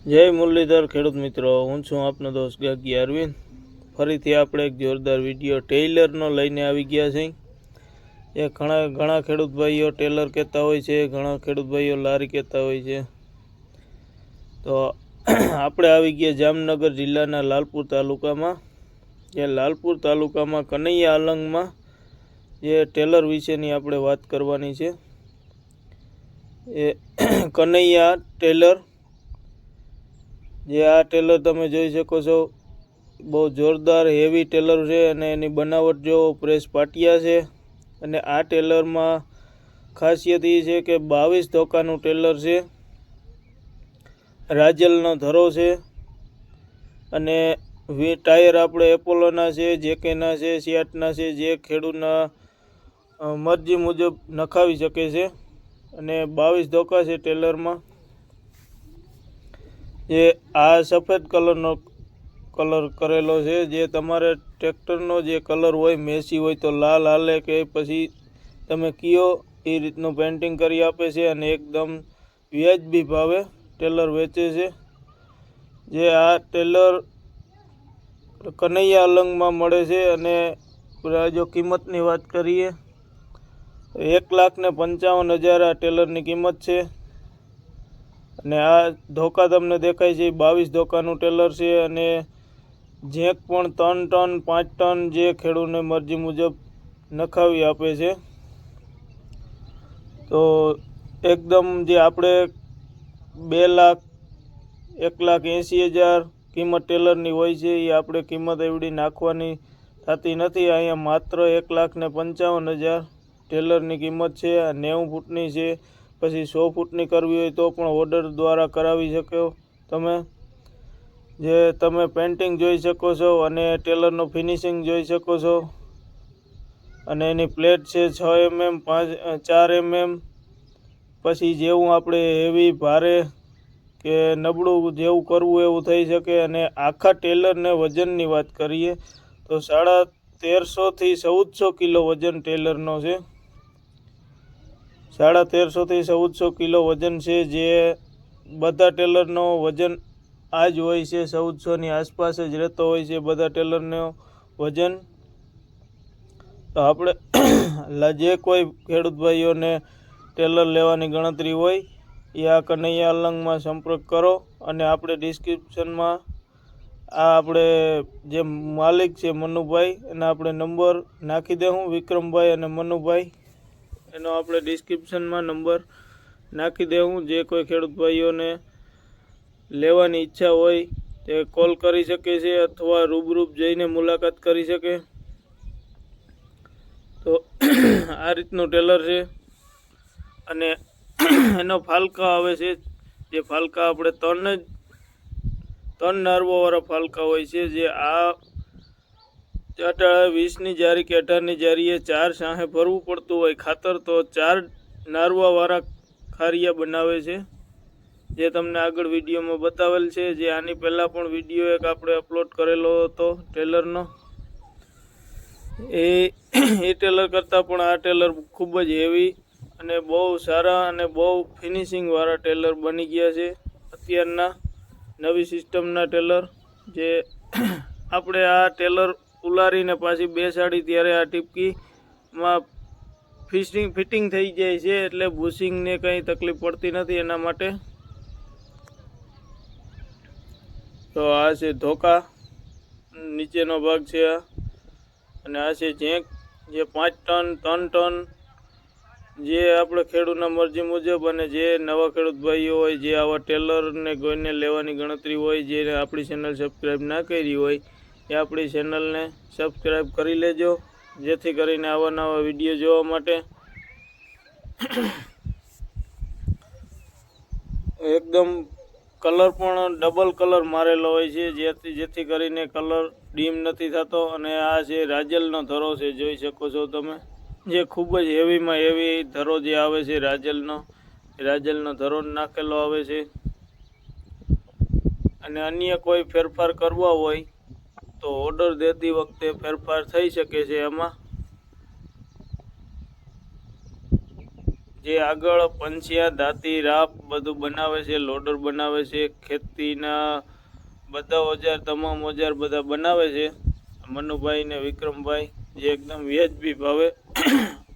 જય મુરલીધર ખેડૂત મિત્રો, હું છું આપનો દોસ્ત ગાગી અરવિંદ। ફરીથી આપણે એક જોરદાર વિડીયો ટેલરનો લઈને આવી ગયા છે। એ ઘણા ખેડૂત ભાઈઓ ટેલર કહેતા હોય છે, ઘણા ખેડૂત ભાઈઓ લારી કહેતા હોય છે। તો આપણે આવી ગયા જામનગર જિલ્લાના લાલપુર તાલુકામાં। જે લાલપુર તાલુકામાં કનૈયા અલંગમાં જે ટેલર વિશેની આપણે વાત કરવાની છે। એ કનૈયા ટેલર, જે આ ટેલર તમે જોઈ શકો છો, બહુ જોરદાર હેવી ટેલર છે અને એની બનાવટ જો પ્રેસ પાટિયા છે। અને આ ટેલરમાં ખાસિયત એ છે કે 22 ધોકાનું ટેલર છે, રાજલનો ધરો છે અને ટાયર આપણે એપોલોના છે, જેકેના છે, સિયાટના છે, જે ખેડૂતના મરજી મુજબ નખાવી શકે છે। અને 22 ધોકા છે ટેલરમાં। જે આ સફેદ કલરનો કલર કરેલો છે। જે તમારે ટ્રેક્ટરનો જે કલર હોય, મેસી હોય તો લાલ હાલે કે પછી તમે કયો એ રીતનું પેન્ટિંગ કરી આપે છે અને એકદમ વ્યાજબી ભાવે ટેલર વેચે છે। જે આ ટેલર કનૈયા અલંગમાં મળે છે અને જો કિંમતની વાત કરીએ 1,55,000 આ ટેલરની કિંમત છે। અને આ ધોકા તમને દેખાય છે 22 ધોકાનું ટેલર છે અને જેક પણ 3 ટન 5 ટન જે ખેડૂતને મરજી મુજબ નખાવી આપે છે। તો એકદમ જે આપણે 2,01,80,000 કિંમત ટેલરની હોય છે, એ આપણે કિંમત એવડી નાખવાની થતી નથી। અહીંયા માત્ર 1,55,000 ટેલરની કિંમત છે। આ 90 ફૂટની છે, પછી 100 ફૂટની કરવી હોય તો પણ ઓર્ડર દ્વારા કરાવી શકો તમે। જે તમે પેન્ટિંગ જોઈ શકો છો અને ટેલરનો ફિનિશિંગ જોઈ શકો છો। અને એની પ્લેટ છે 6 mm 4 mm। પછી જેવું આપણે હેવી ભારે કે નબળું જેવું કરવું એવું થઈ શકે। અને આખા ટેલરને વજનની વાત કરીએ તો 1350 થી 1400 કિલો વજન ટેલરનો છે। 1350 થી 1400 કિલો વજન છે। જે બધા ટેલરનો વજન આ જ હોય છે, 1400ની આસપાસ જ રહેતો હોય છે બધા ટેલરનો વજન। તો આપણે જે કોઈ ખેડૂત ભાઈઓને ટેલર લેવાની ગણતરી હોય એ આ કનૈયા અલંગમાં સંપર્ક કરો। અને આપણે ડિસ્ક્રિપ્શનમાં આ આપણે જે માલિક છે મનુભાઈ, એના આપણે નંબર નાખી દેવું, વિક્રમભાઈ અને મનુભાઈ, એનો આપણે ડિસ્ક્રિપ્શનમાં નંબર નાખી દેવું। જે કોઈ ખેડૂત ભાઈઓને લેવાની ઈચ્છા હોય તે કોલ કરી શકે છે અથવા રૂબરૂ જઈને મુલાકાત કરી શકે। તો આ રીતનું ટેલર છે અને એનો ફાલકા આવે છે। જે ફાલકા આપણે 3 નારવાવાળા ફાલકા હોય છે। જે આ 20ની જારી કે 18ની જારીએ 4 સાહે ભરવું પડતું હોય ખાતર, તો 4 નારવાવાળા ખારિયા બનાવે છે, જે તમને આગળ વિડીયોમાં બતાવેલ છે। જે આની પહેલાં પણ વિડીયો એક આપણે અપલોડ કરેલો હતો ટેલરનો। એ ટેલર કરતાં પણ આ ટેલર ખૂબ જ હેવી અને બહુ સારા અને બહુ ફિનિશિંગવાળા ટેલર બની ગયા છે અત્યારના નવી સિસ્ટમના ટેલર। જે આપણે આ ટેલર ઉલારીને પાછી બેસાડી ત્યારે આ ટીપકીમાં ફિટિંગ થઈ જાય છે, એટલે બુશિંગને કંઈ તકલીફ પડતી નથી એના માટે। તો આ છે ધોકા, નીચેનો ભાગ છે આ, અને આ છે જેક, જે 5 ટન 3 ટન જે આપણે ખેડૂતના મરજી મુજબ, અને જે નવા ખેડૂત ભાઈઓ હોય, જે આવા ટેલરને કોઈને લેવાની ગણતરી હોય, જે આપણી ચેનલ સબસ્ક્રાઈબ ના કરી હોય, એ આપણી ચેનલને સબસ્ક્રાઈબ કરી લેજો, જેથી કરીને આવા નવા વિડીયો જોવા માટે એકદમ કલર પણ ડબલ કલર મારેલો હોય છે, જેથી કરીને કલર ડીમ નથી થતો। અને આ છે રાજલનો ધરો છે, જોઈ શકો છો તમે, જે ખૂબ જ હેવીમાં હેવી ધરો જે આવે છે રાજલનો ધરો નાખેલો આવે છે। અને અન્ય કોઈ ફેરફાર કરવા હોય તો ઓર્ડર દેતી વખતે ફેરફાર થઈ શકે છે એમાં। જે આગળ પંચિયા દાંતી રાપ બધું બનાવે છે, લોડર બનાવે છે, ખેતીના બધા ઓજાર તમામ ઓજાર બધા બનાવે છે મનુભાઈ ને વિક્રમભાઈ, જે એકદમ વ્યાજબી ભાવે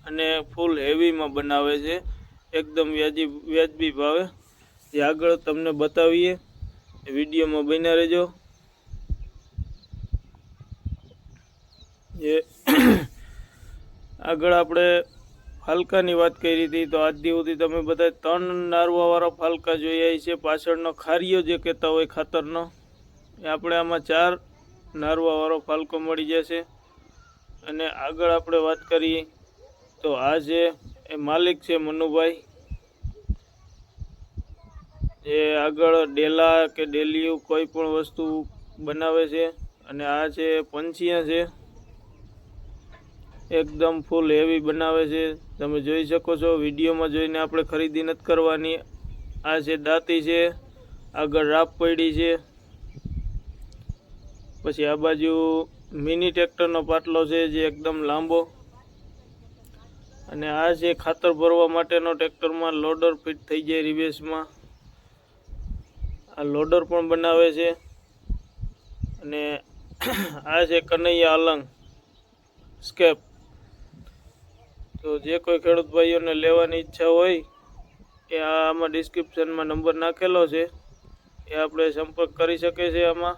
અને ફૂલ હેવીમાં બનાવે છે, એકદમ વ્યાજબી ભાવે, જે આગળ તમને બતાવીએ વિડીયોમાં બન્યા રહેજો. જે આગળ આપણે ફાલકાની વાત કરી હતી તો આજ સુધી તમે બધા 3 નારવાવાળા ફાલકા જોયા છે. પાછળનો ખારીયો જે કહેતા હોય ખાતરનો, એ આપણે આમાં 4 નારવાવાળો ફાલકો મળી જશે. અને આગળ આપણે વાત કરીએ તો આ છે એ માલિક છે મનુભાઈ, જે આગળ ડેલા કે ડેલિયું કોઈ પણ વસ્તુ બનાવે છે. અને આ છે પંચિયા છે, એકદમ ફૂલ હેવી બનાવે છે, તમે જોઈ શકો છો. વિડીયોમાં જોઈને આપણે ખરીદી નથી કરવાની. આ છે દાંતી છે, આગળ રાપ પડી છે. પછી આ બાજુ મિની ટ્રેક્ટરનો પાટલો છે, જે એકદમ લાંબો. અને આ છે ખાતર ભરવા માટેનો ટ્રેક્ટરમાં લોડર ફિટ થઈ જાય રિવેશમાં. આ લોડર પણ બનાવે છે. અને આ છે કનૈયા અલંગ સ્કેપ. તો જે કોઈ ખેડૂત ભાઈઓને લેવાની ઈચ્છા હોય એ આમાં ડિસ્ક્રિપ્શનમાં નંબર નાખેલો છે, એ આપણે સંપર્ક કરી શકે છે આમાં.